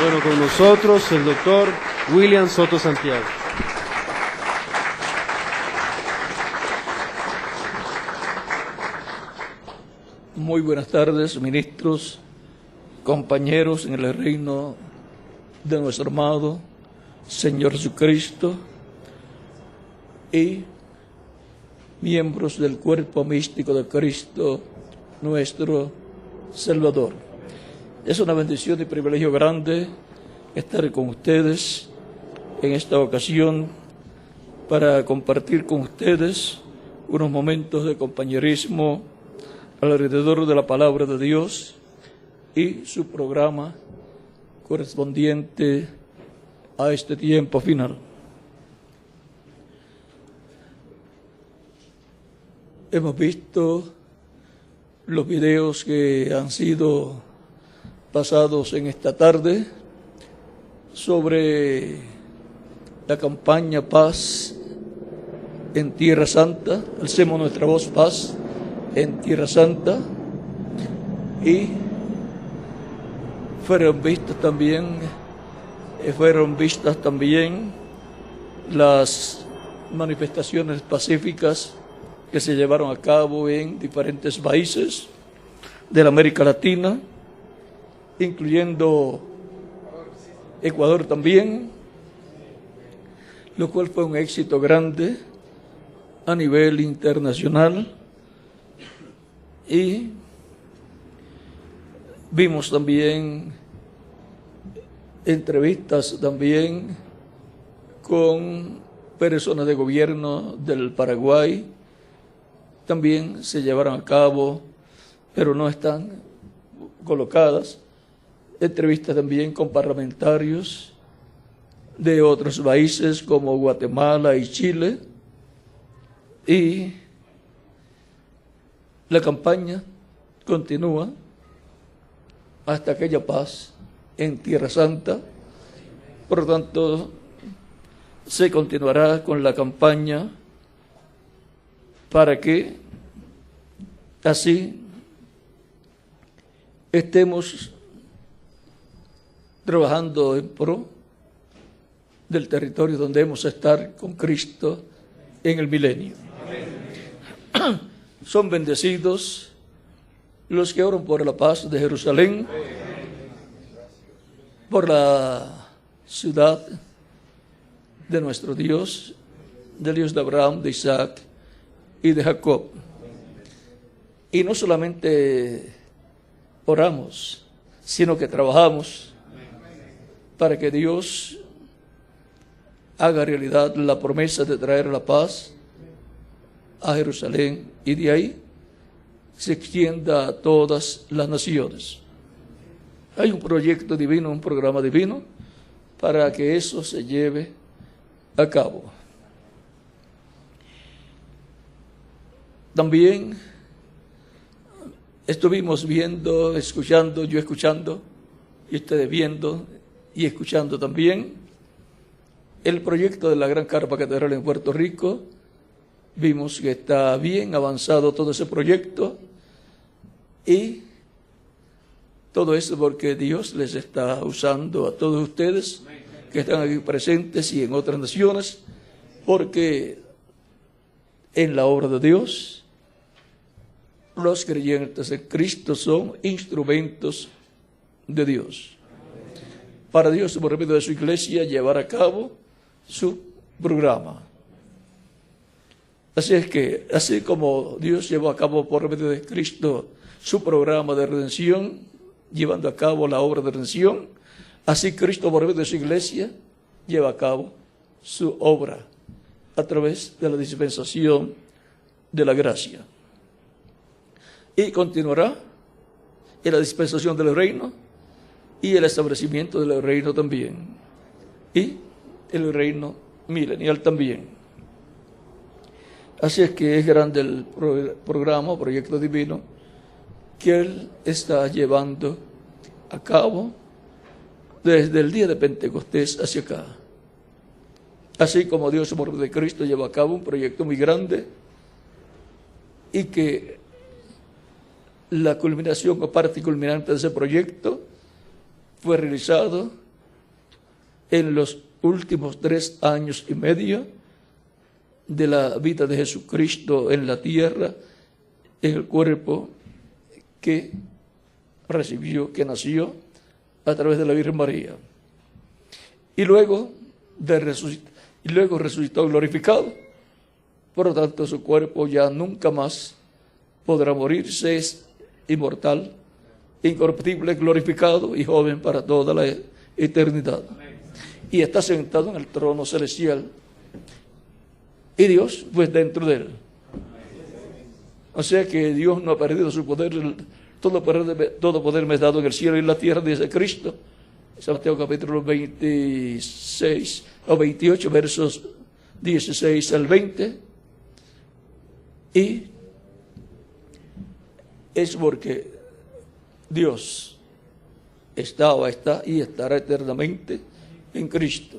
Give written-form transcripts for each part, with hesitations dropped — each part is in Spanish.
Bueno, con nosotros el doctor William Soto Santiago. Muy buenas tardes, ministros, compañeros en el reino de nuestro amado Señor Jesucristo y miembros del cuerpo místico de Cristo, nuestro Salvador. Es una bendición y privilegio grande estar con ustedes en esta ocasión para compartir con ustedes unos momentos de compañerismo alrededor de la palabra de Dios y su programa correspondiente a este tiempo final. Hemos visto los videos que han sido pasados en esta tarde sobre la campaña Paz en Tierra Santa, alcemos nuestra voz Paz en Tierra Santa, y fueron vistas también las manifestaciones pacíficas que se llevaron a cabo en diferentes países de la América Latina, incluyendo Ecuador también, lo cual fue un éxito grande a nivel internacional. Y vimos también entrevistas también con personas de gobierno del Paraguay. También se llevaron a cabo, pero no están colocadas, entrevistas también con parlamentarios de otros países como Guatemala y Chile. Y la campaña continúa hasta aquella paz en Tierra Santa. Por lo tanto, se continuará con la campaña para que así estemos trabajando en pro del territorio donde hemos de estar con Cristo en el milenio. Son bendecidos los que oran por la paz de Jerusalén, por la ciudad de nuestro Dios, del Dios de Abraham, de Isaac y de Jacob. Y no solamente oramos, sino que trabajamos para que Dios haga realidad la promesa de traer la paz a Jerusalén y de ahí se extienda a todas las naciones. Hay un proyecto divino, un programa divino para que eso se lleve a cabo. También estuvimos viendo, escuchando, yo escuchando y ustedes viendo y escuchando también el proyecto de la Gran Carpa Catedral en Puerto Rico. Vimos que está bien avanzado todo ese proyecto y todo eso porque Dios les está usando a todos ustedes que están aquí presentes y en otras naciones, porque en la obra de Dios los creyentes en Cristo son instrumentos de Dios. Para Dios, por medio de su iglesia, llevar a cabo su programa. Así es que, así como Dios llevó a cabo por medio de Cristo su programa de redención, llevando a cabo la obra de redención, así Cristo por medio de su iglesia lleva a cabo su obra a través de la dispensación de la gracia. Y continuará en la dispensación del reino y el establecimiento del reino también. Y el reino milenial también. Así es que es grande el programa, proyecto divino, que Él está llevando a cabo desde el día de Pentecostés hacia acá. Así como Dios, por medio de Cristo, lleva a cabo un proyecto muy grande y que la culminación o parte culminante de ese proyecto fue realizado en los últimos 3 años y medio de la vida de Jesucristo en la tierra, en el cuerpo que recibió, que nació a través de la Virgen María. Y luego resucitó glorificado. Por lo tanto, su cuerpo ya nunca más podrá morirse, es inmortal, incorruptible, glorificado y joven para toda la eternidad. Y está sentado en el trono celestial. Y Dios, pues, dentro de él. O sea que Dios no ha perdido su poder. Todo poder me es dado en el cielo y en la tierra, dice Cristo. San Mateo capítulo 26 o 28, versos 16 al 20. Y es porque Dios estaba, está y estará eternamente en Cristo.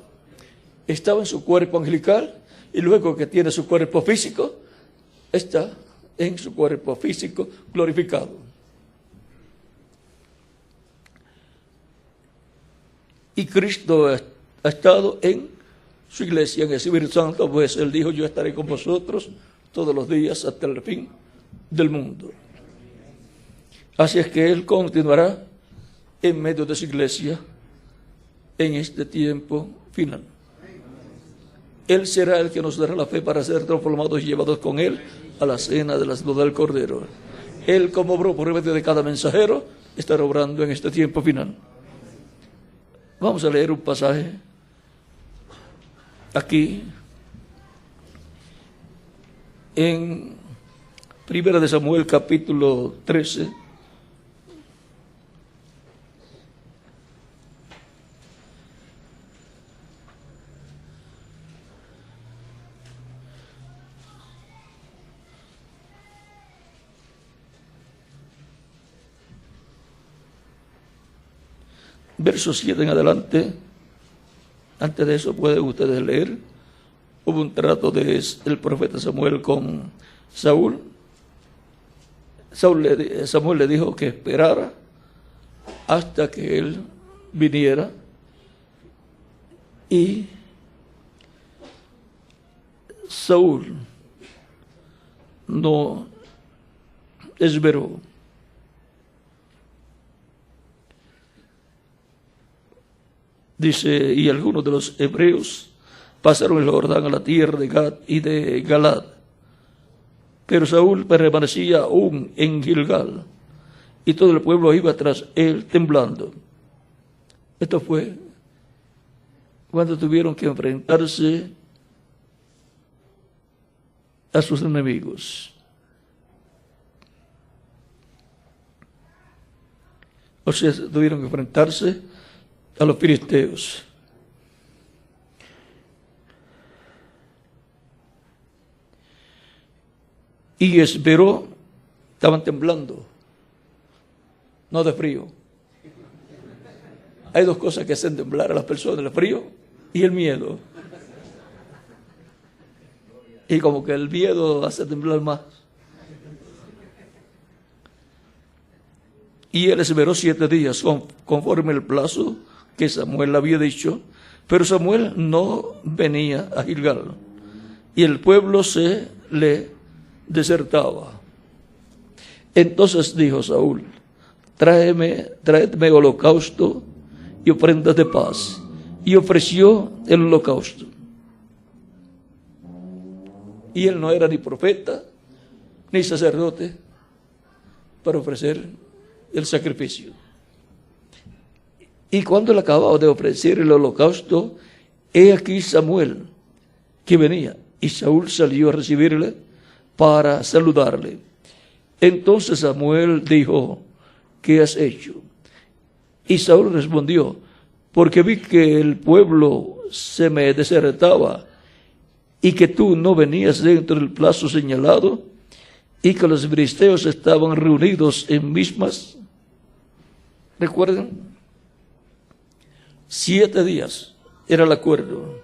Estaba en su cuerpo angelical y luego que tiene su cuerpo físico, está en su cuerpo físico glorificado. Y Cristo ha estado en su iglesia, en el Espíritu Santo, pues Él dijo, yo estaré con vosotros todos los días hasta el fin del mundo. Así es que Él continuará en medio de su iglesia en este tiempo final. Él será el que nos dará la fe para ser transformados y llevados con Él a la cena de las bodas del Cordero. Él, como obró por medio de cada mensajero, estará obrando en este tiempo final. Vamos a leer un pasaje aquí en 1 Samuel capítulo 13. Verso 7 en adelante. Antes de eso pueden ustedes leer. Hubo un trato del profeta Samuel con Saúl. Samuel le dijo que esperara hasta que él viniera. Y Saúl no esperó. Dice, y algunos de los hebreos pasaron el Jordán a la tierra de Gad y de Galad. Pero Saúl permanecía aún en Gilgal, y todo el pueblo iba tras él temblando. Esto fue cuando tuvieron que enfrentarse a sus enemigos. O sea, tuvieron que enfrentarse a los filisteos. Y esperó, estaban temblando, no de frío. Hay dos cosas que hacen temblar a las personas, el frío y el miedo. Y como que el miedo hace temblar más. Y él esperó 7 días conforme el plazo que Samuel le había dicho, pero Samuel no venía a Gilgal, y el pueblo se le desertaba. Entonces dijo Saúl, traedme holocausto y ofrendas de paz, y ofreció el holocausto. Y él no era ni profeta, ni sacerdote, para ofrecer el sacrificio. Y cuando él acababa de ofrecer el holocausto, he aquí Samuel que venía, y Saúl salió a recibirle para saludarle. Entonces Samuel dijo, ¿qué has hecho? Y Saúl respondió, porque vi que el pueblo se me desertaba y que tú no venías dentro del plazo señalado y que los filisteos estaban reunidos en Mismas. ¿Recuerdan? 7 días era el acuerdo.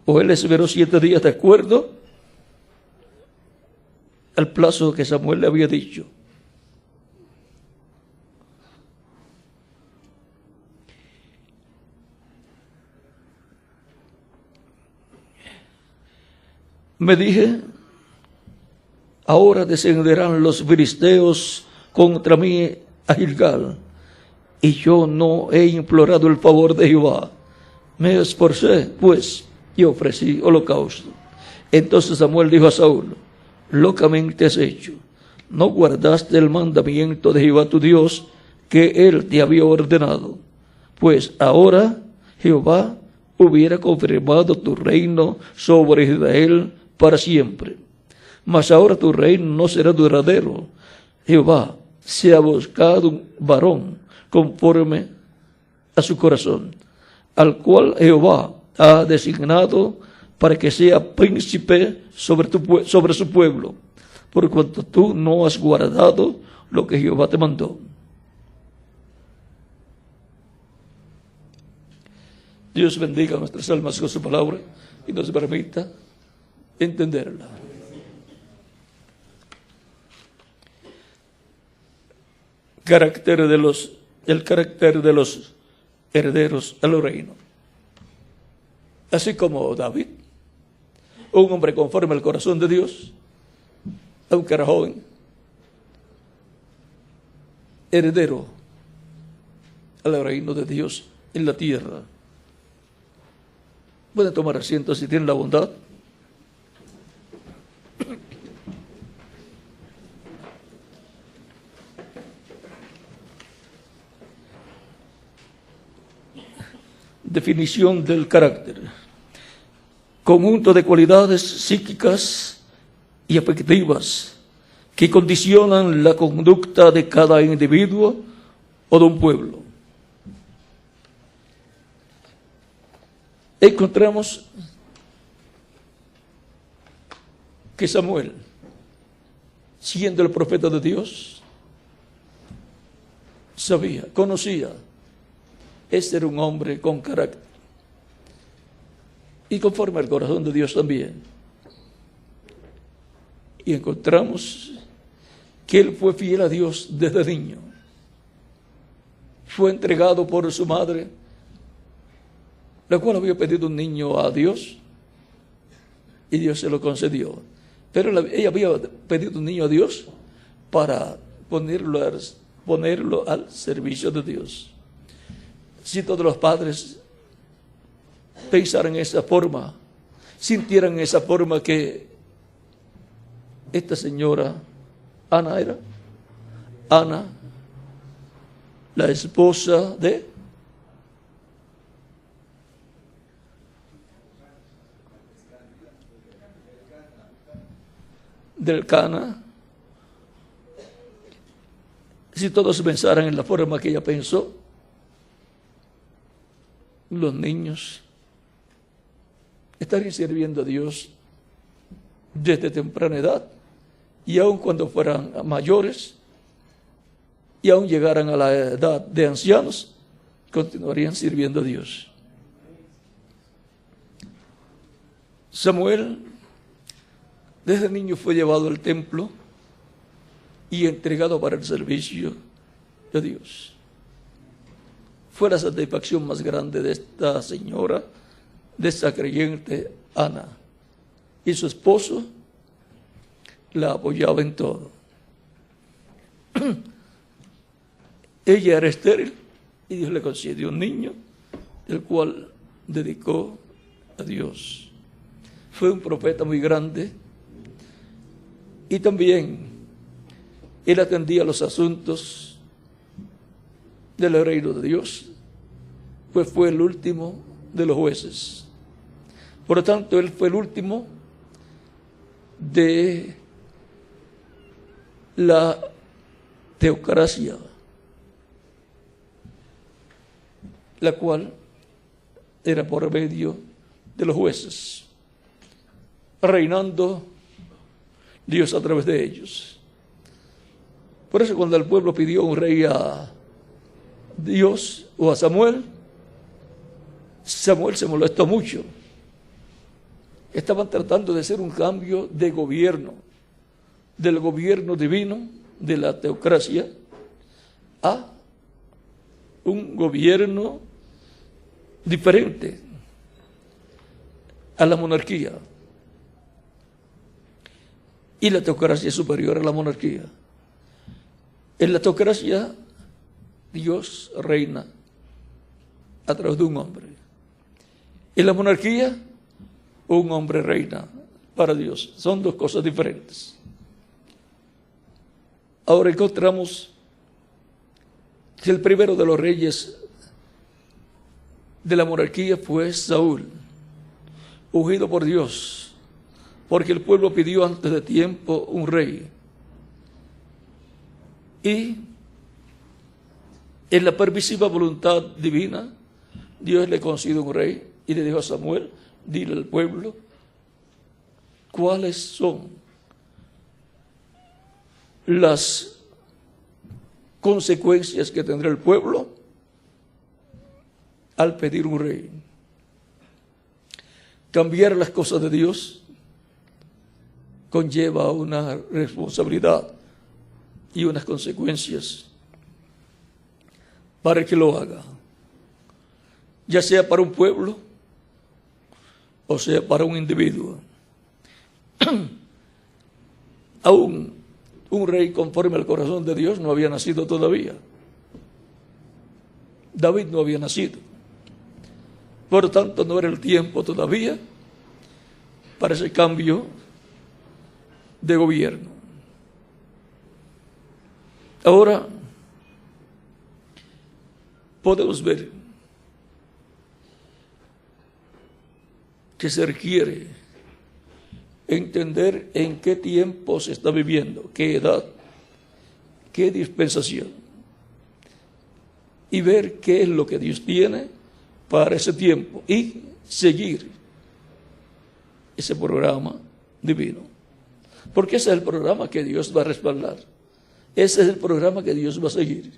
O él esperó 7 días de acuerdo al plazo que Samuel le había dicho. Me dije, ahora descenderán los filisteos contra mí a Gilgal, y yo no he implorado el favor de Jehová. Me esforcé, pues, y ofrecí holocausto. Entonces Samuel dijo a Saúl, locamente has hecho. No guardaste el mandamiento de Jehová tu Dios, que él te había ordenado. Pues ahora Jehová hubiera confirmado tu reino sobre Israel para siempre. Mas ahora tu reino no será duradero. Jehová se ha buscado un varón conforme a su corazón, al cual Jehová ha designado para que sea príncipe sobre su pueblo, por cuanto tú no has guardado lo que Jehová te mandó. Dios bendiga nuestras almas con su palabra y nos permita entenderla. El carácter de los herederos al reino. Así como David, un hombre conforme al corazón de Dios, aunque era joven, heredero al reino de Dios en la tierra. Pueden tomar asiento si tienen la bondad. Definición del carácter. Conjunto de cualidades psíquicas y afectivas que condicionan la conducta de cada individuo o de un pueblo. Encontramos que Samuel, siendo el profeta de Dios, conocía, este era un hombre con carácter y conforme al corazón de Dios también. Y encontramos que él fue fiel a Dios desde niño. Fue entregado por su madre, la cual había pedido un niño a Dios y Dios se lo concedió. Pero ella había pedido un niño a Dios para ponerlo al servicio de Dios. Si todos los padres pensaran en esa forma, sintieran en esa forma que esta señora Ana era, Ana, la esposa del Cana, si todos pensaran en la forma que ella pensó, los niños estarían sirviendo a Dios desde temprana edad, y aun cuando fueran mayores y aun llegaran a la edad de ancianos, continuarían sirviendo a Dios. Samuel desde niño fue llevado al templo y entregado para el servicio de Dios. Fue la satisfacción más grande de esta señora, de esta creyente Ana. Y su esposo la apoyaba en todo. Ella era estéril y Dios le concedió un niño, el cual dedicó a Dios. Fue un profeta muy grande y también él atendía los asuntos del reino de Dios, pues fue el último de los jueces. Por lo tanto, él fue el último de la teocracia, la cual era por medio de los jueces, reinando Dios a través de ellos. Por eso cuando el pueblo pidió un rey a Dios o a Samuel, Samuel se molestó mucho. Estaban tratando de hacer un cambio de gobierno, del gobierno divino, de la teocracia, a un gobierno diferente, a la monarquía. Y la teocracia es superior a la monarquía. En la teocracia, Dios reina a través de un hombre. En la monarquía, un hombre reina para Dios. Son dos cosas diferentes. Ahora encontramos que el primero de los reyes de la monarquía fue Saúl, ungido por Dios, porque el pueblo pidió antes de tiempo un rey. Y en la permisiva voluntad divina, Dios le concedió un rey y le dijo a Samuel: dile al pueblo cuáles son las consecuencias que tendrá el pueblo al pedir un rey. Cambiar las cosas de Dios conlleva una responsabilidad y unas consecuencias para que lo haga, ya sea para un pueblo o sea para un individuo. Aún un rey conforme al corazón de Dios no había nacido todavía. David no había nacido. Por lo tanto, no era el tiempo todavía para ese cambio de gobierno. Ahora podemos ver que se requiere entender en qué tiempo se está viviendo, qué edad, qué dispensación, y ver qué es lo que Dios tiene para ese tiempo y seguir ese programa divino. Porque ese es el programa que Dios va a respaldar. Ese es el programa que Dios va a seguir.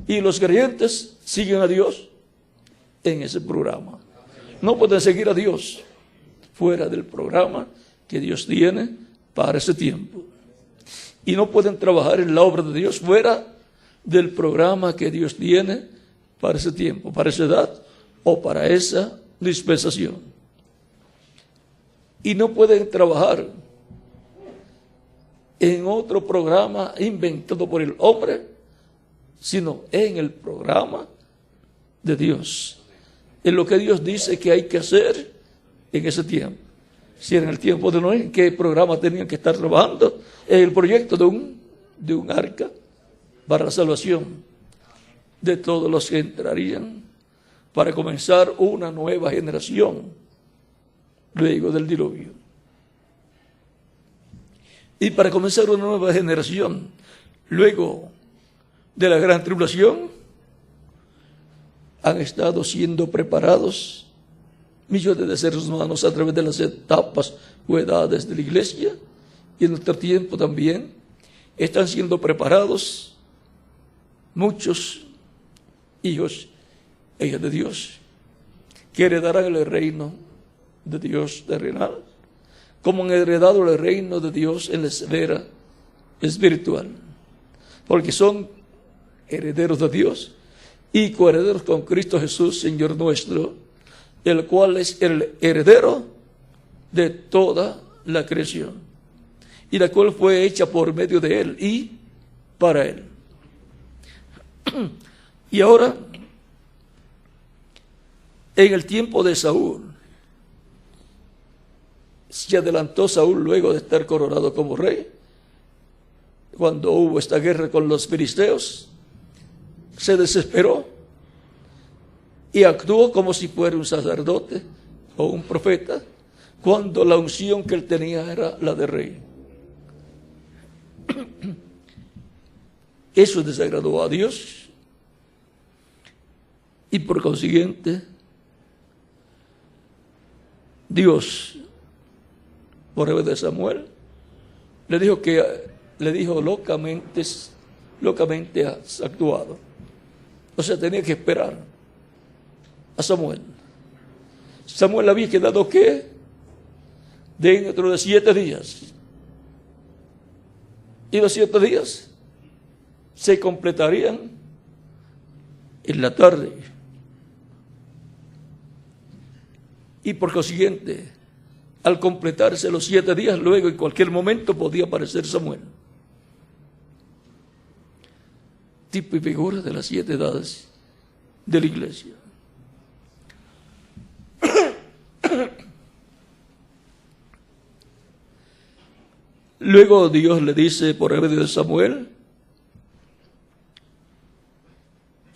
Y los creyentes siguen a Dios en ese programa. No pueden seguir a Dios fuera del programa que Dios tiene para ese tiempo. Y no pueden trabajar en la obra de Dios fuera del programa que Dios tiene para ese tiempo, para esa edad o para esa dispensación. Y no pueden trabajar en otro programa inventado por el hombre, sino en el programa de Dios, en lo que Dios dice que hay que hacer en ese tiempo. Si en el tiempo de Noé, ¿en qué programa tenían que estar trabajando? En el proyecto de un arca para la salvación de todos los que entrarían para comenzar una nueva generación luego del diluvio. Y para comenzar una nueva generación luego de la gran tribulación, han estado siendo preparados millones de seres humanos a través de las etapas o edades de la iglesia, y en nuestro tiempo también están siendo preparados muchos hijos e hijas de Dios que heredarán el reino de Dios terrenal, como han heredado el reino de Dios en la esfera espiritual, porque son herederos de Dios y coherederos con Cristo Jesús, Señor nuestro, el cual es el heredero de toda la creación, y la cual fue hecha por medio de Él y para Él. Y ahora, en el tiempo de Saúl, se adelantó Saúl luego de estar coronado como rey. Cuando hubo esta guerra con los filisteos, se desesperó y actuó como si fuera un sacerdote o un profeta, cuando la unción que él tenía era la de rey. Eso desagradó a Dios y por consiguiente Dios, por medio de Samuel, le dijo locamente has actuado. O sea, tenía que esperar a Samuel. Samuel había quedado ¿qué? Dentro de 7 días. Y los 7 días se completarían en la tarde. Y por consiguiente, al completarse los 7 días, luego en cualquier momento podía aparecer Samuel. Tipo y figura de las 7 edades de la iglesia. Luego Dios le dice por medio de Samuel: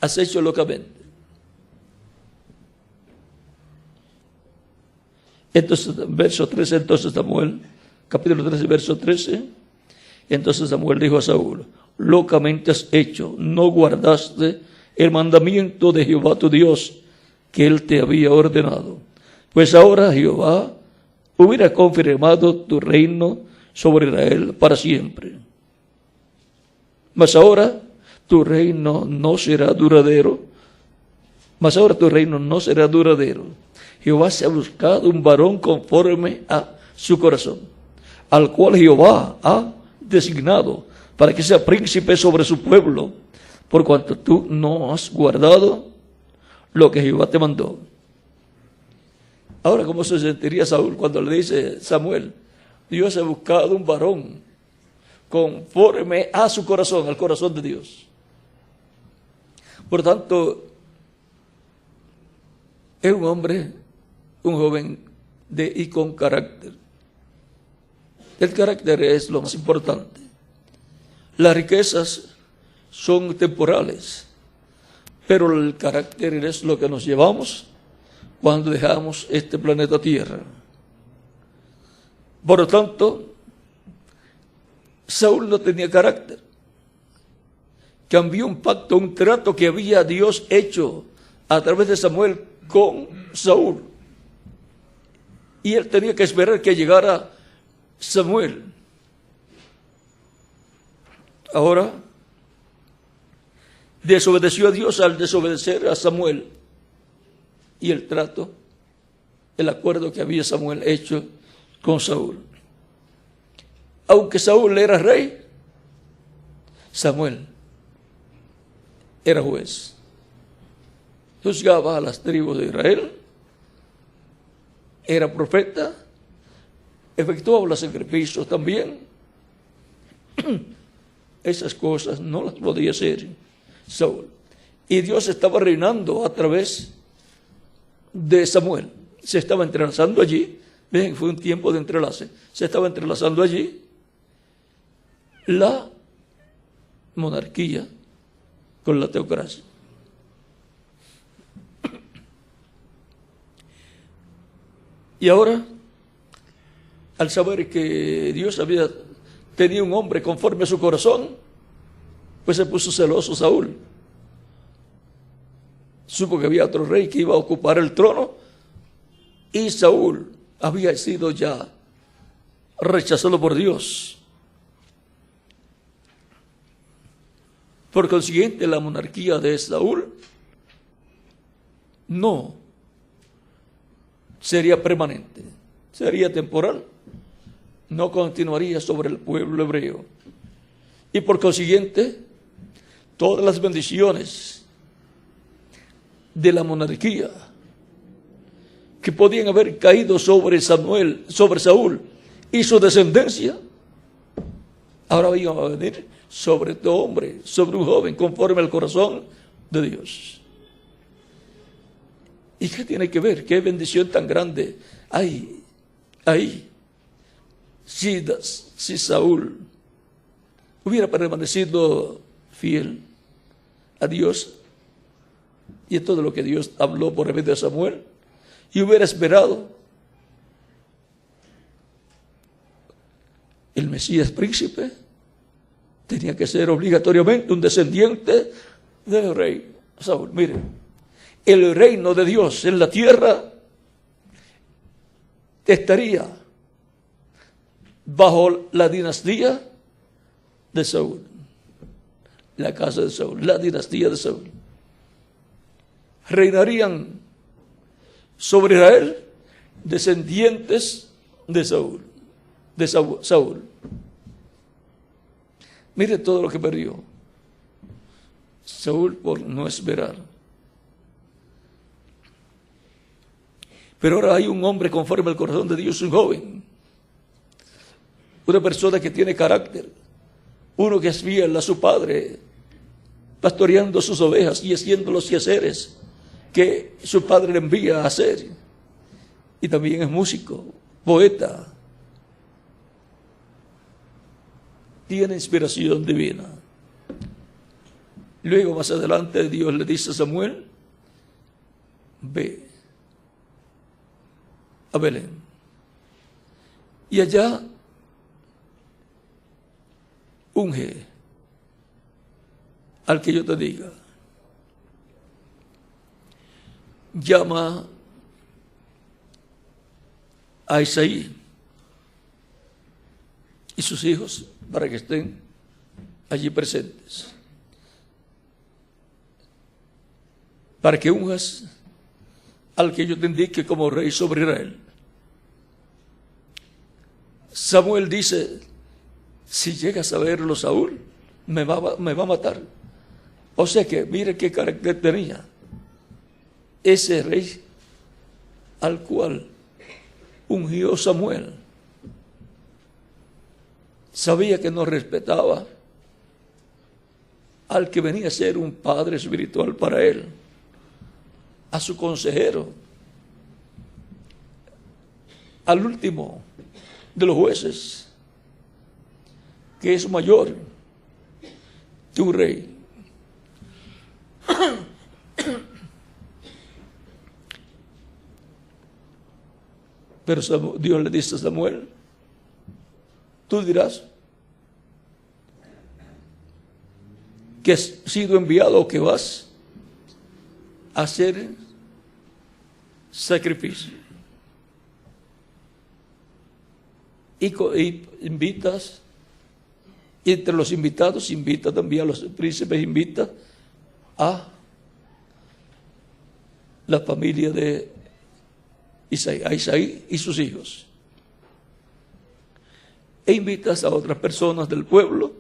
has hecho locamente. Entonces, verso 13, entonces Samuel, capítulo 13, verso 13, entonces Samuel dijo a Saúl: locamente has hecho, no guardaste el mandamiento de Jehová tu Dios, que él te había ordenado. Pues ahora Jehová hubiera confirmado tu reino sobre Israel para siempre. Mas ahora tu reino no será duradero. Jehová se ha buscado un varón conforme a su corazón, al cual Jehová ha designado para que sea príncipe sobre su pueblo, por cuanto tú no has guardado lo que Jehová te mandó. Ahora, ¿cómo se sentiría Saúl cuando le dice Samuel: Dios ha buscado un varón conforme a su corazón, al corazón de Dios? Por tanto, es un hombre, un joven y con carácter. El carácter es lo más importante. Las riquezas son temporales, pero el carácter es lo que nos llevamos cuando dejamos este planeta Tierra. Por lo tanto, Saúl no tenía carácter. Cambió un pacto, un trato que había Dios hecho a través de Samuel con Saúl. Y él tenía que esperar que llegara Samuel. Ahora, desobedeció a Dios al desobedecer a Samuel. Y el trato, el acuerdo que había Samuel hecho con Saúl. Aunque Saúl era rey, Samuel era juez. Juzgaba a las tribus de Israel, era profeta, efectuaba los sacrificios también. Esas cosas no las podía hacer Saúl. Y Dios estaba reinando a través de Samuel. Se estaba entrelazando allí. Ven, fue un tiempo de entrelace. Se estaba entrelazando allí la monarquía con la teocracia. Y ahora, al saber que Dios había tenido un hombre conforme a su corazón, pues se puso celoso Saúl. Supo que había otro rey que iba a ocupar el trono, y Saúl había sido ya rechazado por Dios. Por consiguiente, la monarquía de Saúl no sería permanente, sería temporal, no continuaría sobre el pueblo hebreo. Y por consiguiente, todas las bendiciones de la monarquía que podían haber caído sobre Saúl y su descendencia, ahora iban a venir sobre todo hombre, sobre un joven, conforme al corazón de Dios. ¿Y qué tiene que ver? ¿Qué bendición tan grande hay ahí? Si Saúl hubiera permanecido fiel a Dios y a todo lo que Dios habló por medio de Samuel, y hubiera esperado el Mesías príncipe, tenía que ser obligatoriamente un descendiente del rey Saúl. Miren, el reino de Dios en la tierra estaría bajo la dinastía de Saúl, la casa de Saúl, la dinastía de Saúl. Reinarían sobre Israel descendientes de Saúl. Mire todo lo que perdió Saúl por no esperar. Pero ahora hay un hombre conforme al corazón de Dios, un joven, una persona que tiene carácter, uno que es fiel a su padre, pastoreando sus ovejas y haciendo los quehaceres que su padre le envía a hacer. Y también es músico, poeta. Tiene inspiración divina. Luego, más adelante, Dios le dice a Samuel: ve a Belén. Y allá unge al que yo te diga. Llama a Isaí y sus hijos para que estén allí presentes, para que unjas al que yo te indique como rey sobre Israel. Samuel dice: si llegas a verlo, Saúl, me va a matar. O sea que, mire qué carácter tenía ese rey al cual ungió Samuel. Sabía que no respetaba al que venía a ser un padre espiritual para él, a su consejero, al último de los jueces, que es mayor que un rey. Pero Dios le dice a Samuel: tú dirás que has sido enviado o que vas a hacer sacrificio. Y invitas, y entre los invitados, invita también a los príncipes, invita a la familia de Isaí, a Isaí y sus hijos. E invitas a otras personas del pueblo.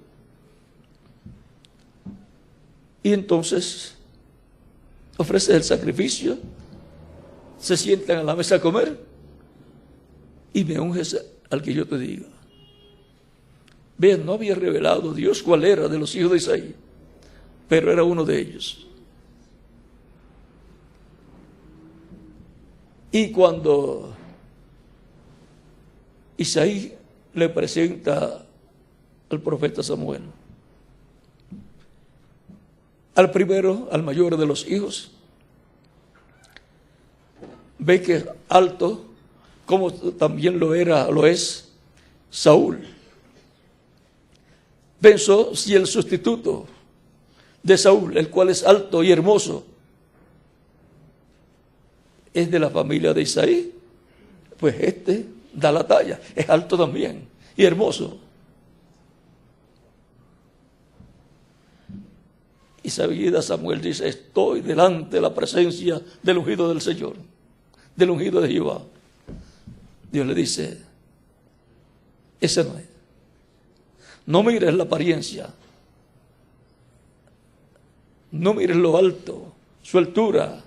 Y entonces ofreces el sacrificio, se sientan a la mesa a comer y me unges al que yo te diga. Vean, no había revelado Dios cuál era de los hijos de Isaí, pero era uno de ellos. Y cuando Isaí le presenta al profeta Samuel, al primero, al mayor de los hijos, ve que es alto, como también lo es Saúl. Pensó, si el sustituto de Saúl, el cual es alto y hermoso, es de la familia de Isaí, pues este da la talla, es alto también y hermoso. Y enseguida Samuel dice: estoy delante de la presencia del ungido del Señor, del ungido de Jehová. Dios le dice: ese no es. No mires la apariencia, no mires lo alto, su altura,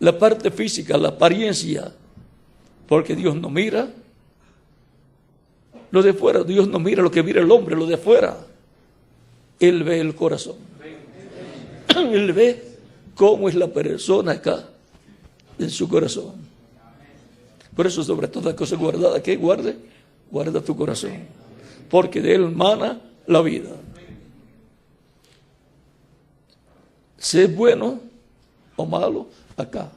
la parte física, la apariencia, porque Dios no mira lo de fuera, Dios no mira lo que mira el hombre, lo de fuera. Él ve el corazón. Él ve cómo es la persona acá, en su corazón. Por eso, sobre toda cosa guardada, ¿qué guarde? Guarda tu corazón, porque de él mana la vida. Sé bueno o malo acá,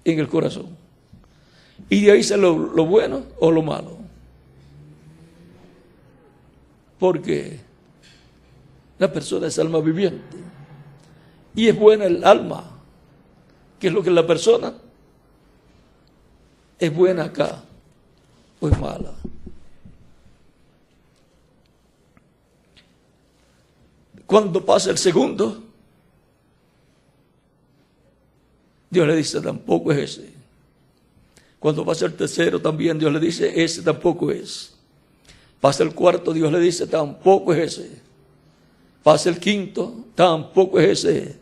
en el corazón. Y de ahí sale lo bueno o lo malo. Porque la persona es alma viviente. Y es buena el alma. ¿Qué es lo que es la persona? ¿Es buena acá o es mala? Cuando pasa el segundo, Dios le dice: tampoco es ese. Cuando pasa el tercero también, Dios le dice: ese tampoco es. Pasa el cuarto, Dios le dice: tampoco es ese. Pasa el quinto, tampoco es ese.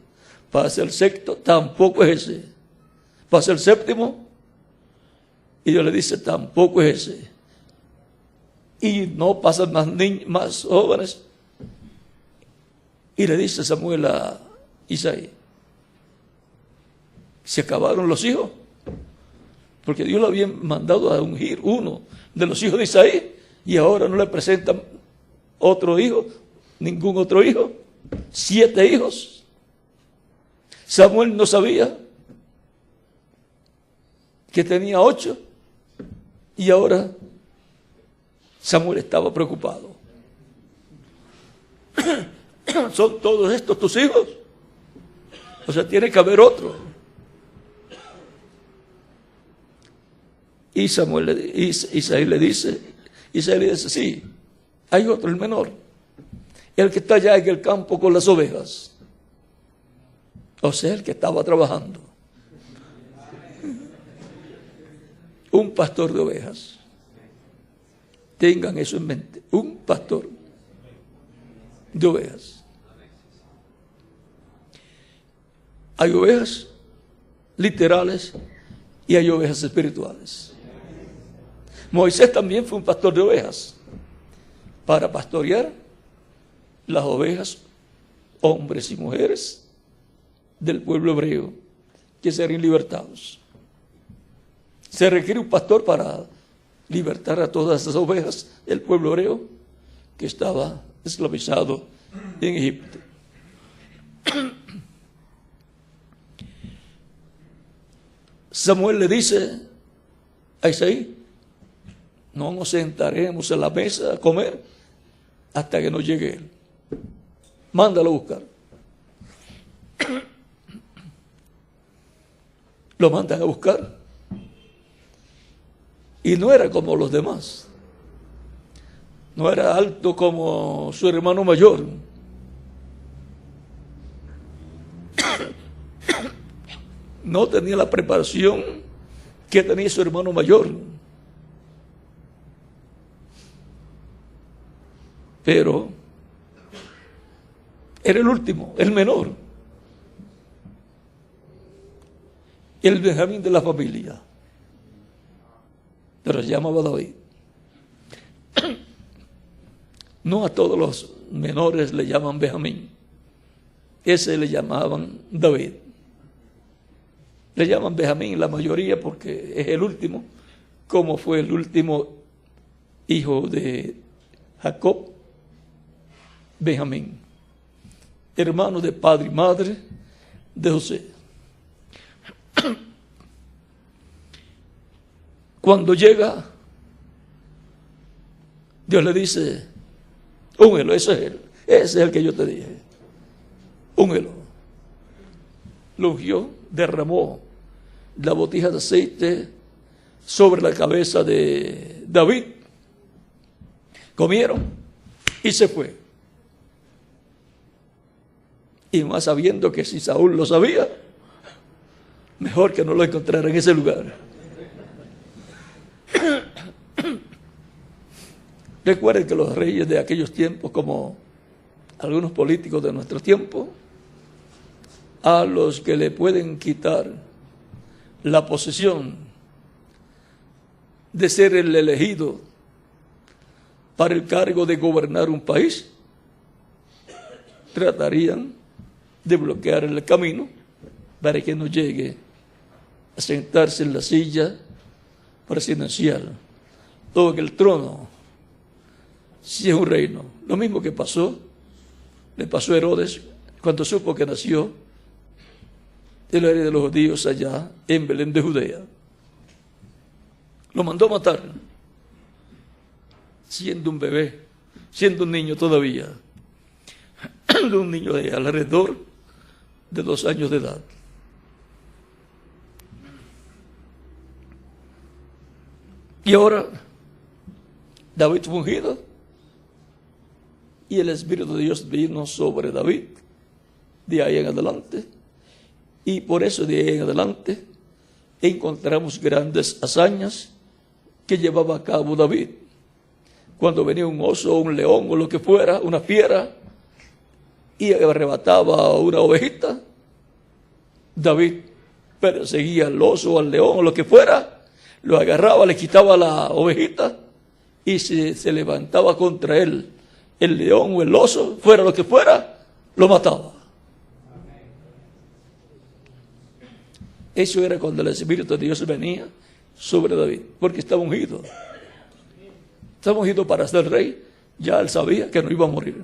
Pasa el sexto, tampoco es ese. Pasa el séptimo y Dios le dice, tampoco es ese. Y no pasan más niños, más jóvenes. Y le dice Samuel a Isaí, se acabaron los hijos, porque Dios le había mandado a ungir uno de los hijos de Isaí y ahora no le presentan otro hijo, ningún otro hijo, 7 hijos. Samuel no sabía que tenía 8 y ahora Samuel estaba preocupado. ¿Son todos estos tus hijos? O sea, tiene que haber otro. Y Isaí le dice, sí, hay otro, el menor, el que está allá en el campo con las ovejas. O sea, el que estaba trabajando. Un pastor de ovejas. Tengan eso en mente. Un pastor de ovejas. Hay ovejas literales y hay ovejas espirituales. Moisés también fue un pastor de ovejas para pastorear las ovejas, hombres y mujeres del pueblo hebreo que serían libertados. Se requiere un pastor para libertar a todas esas ovejas del pueblo hebreo que estaba esclavizado en Egipto. Samuel le dice a Isaí, no nos sentaremos a la mesa a comer hasta que no llegue él. Mándalo a buscar. Lo mandan a buscar. Y no era como los demás. No era alto como su hermano mayor. No tenía la preparación que tenía su hermano mayor. Pero era el último, el menor. El Benjamín de la familia. Pero se llamaba David. No a todos los menores le llaman Benjamín. Ese le llamaban David. Le llaman Benjamín la mayoría porque es el último, como fue el último hijo de Jacob, Benjamín, hermano de padre y madre de José. Cuando llega, Dios le dice, úngelo, ese es el que yo te dije, úngelo. Lo ungió, derramó la botija de aceite sobre la cabeza de David. Comieron y se fue. Y más sabiendo que si Saúl lo sabía, mejor que no lo encontrara en ese lugar. Recuerden que los reyes de aquellos tiempos, como algunos políticos de nuestro tiempo, a los que le pueden quitar la posesión de ser el elegido para el cargo de gobernar un país, tratarían de bloquear el camino para que no llegue a sentarse en la silla presidencial o en el trono, si es un reino. Lo mismo que le pasó a Herodes cuando supo que nació el rey de los judíos allá en Belén de Judea. Lo mandó a matar, siendo un bebé, siendo un niño todavía, un niño de alrededor de 2 años de edad. Y ahora David fue ungido y el Espíritu de Dios vino sobre David de ahí en adelante. Y por eso de ahí en adelante encontramos grandes hazañas que llevaba a cabo David. Cuando venía un oso, un león o lo que fuera, una fiera, y arrebataba una ovejita, David perseguía al oso o al león o lo que fuera, lo agarraba, le quitaba la ovejita y si se levantaba contra él el león o el oso, fuera lo que fuera, lo mataba. Eso era cuando el Espíritu de Dios venía sobre David, porque estaba ungido. Estaba ungido para ser rey. Ya él sabía que no iba a morir.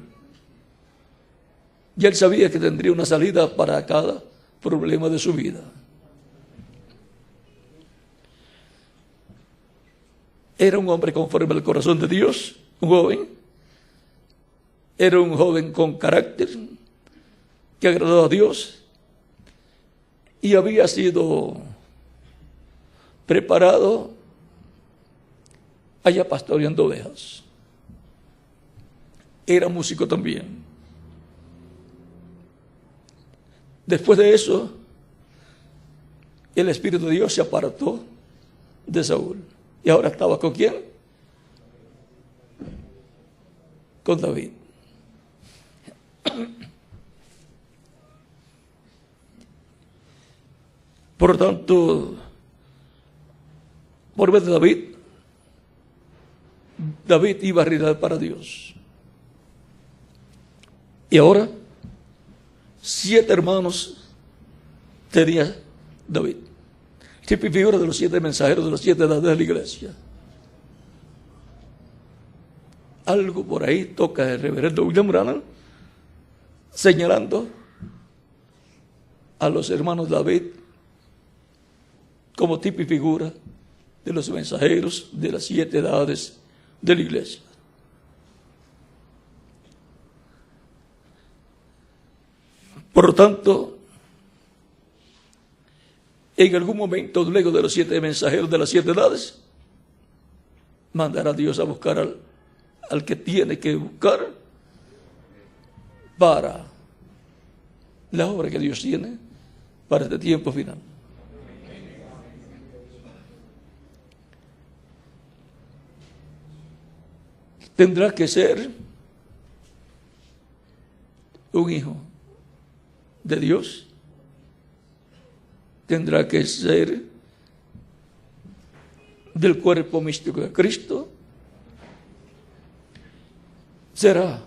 Ya él sabía que tendría una salida para cada problema de su vida. Era un hombre conforme al corazón de Dios, un joven. Era un joven con carácter que agradó a Dios y había sido preparado allá pastoreando ovejas. Era músico también. Después de eso, el Espíritu de Dios se apartó de Saúl. ¿Y ahora estaba con quién? Con David. Por lo tanto, por vez de David iba a reinar para Dios. Y ahora, 7 hermanos tenía David. Tipo y figura de los 7 mensajeros de las 7 edades de la iglesia. Algo por ahí toca el reverendo William Branham señalando a los hermanos David como tipo y figura de los mensajeros de las 7 edades de la iglesia. Por lo tanto, en algún momento, luego de los 7 mensajeros de las 7 edades, mandará a Dios a buscar al que tiene que buscar para la obra que Dios tiene para este tiempo final. Tendrá que ser un hijo de Dios, tendrá que ser del cuerpo místico de Cristo, será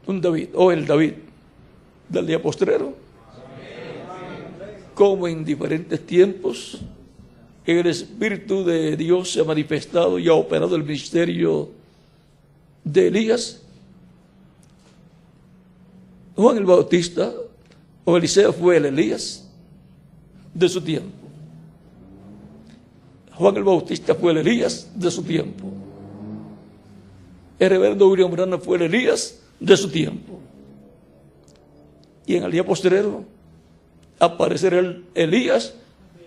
un David o el David del día postrero, como en diferentes tiempos el Espíritu de Dios se ha manifestado y ha operado el ministerio de Elías. Juan el Bautista o Eliseo fue el Elías de su tiempo. Juan el Bautista fue el Elías de su tiempo. El reverendo William Branham fue el Elías de su tiempo. Y en el día postrero aparecerá el Elías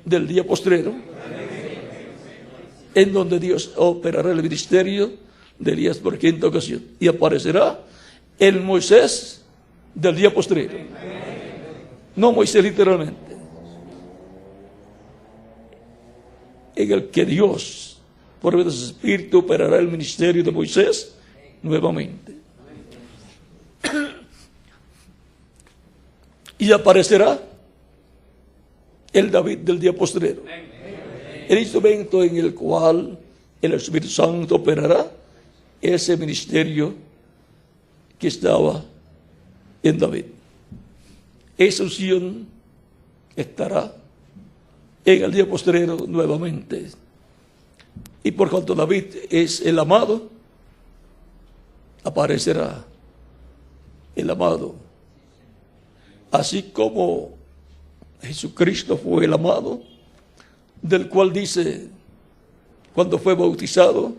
del día postrero, en donde Dios operará el ministerio de Elías por 5ª ocasión. Y aparecerá el Moisés del día postrero. No Moisés literalmente. En el que Dios, por medio de su Espíritu, operará el ministerio de Moisés nuevamente. Y aparecerá el David del día postrero. El instrumento en el cual el Espíritu Santo operará ese ministerio que estaba en David. Esa unción estará en el día postrero nuevamente. Y por cuanto David es el amado, aparecerá el amado. Así como Jesucristo fue el amado, del cual dice, cuando fue bautizado,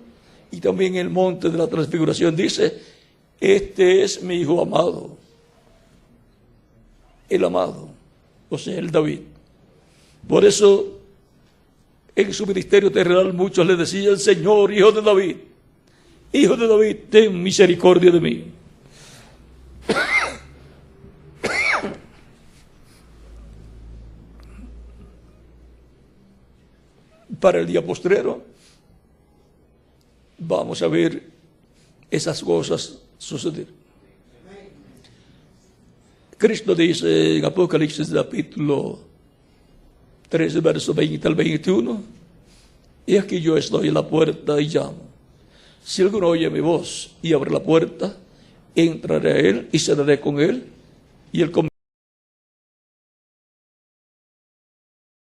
y también en el monte de la transfiguración dice, este es mi hijo amado, el amado, o sea, el David. Por eso, en su ministerio terrenal, muchos le decían, Señor, hijo de David, ten misericordia de mí. Para el día postrero, vamos a ver esas cosas suceder. Cristo dice en Apocalipsis capítulo 13, verso 20 al 21, y aquí yo estoy en la puerta y llamo. Si alguno oye mi voz y abre la puerta, entraré a él y cenaré con él, y él conmigo.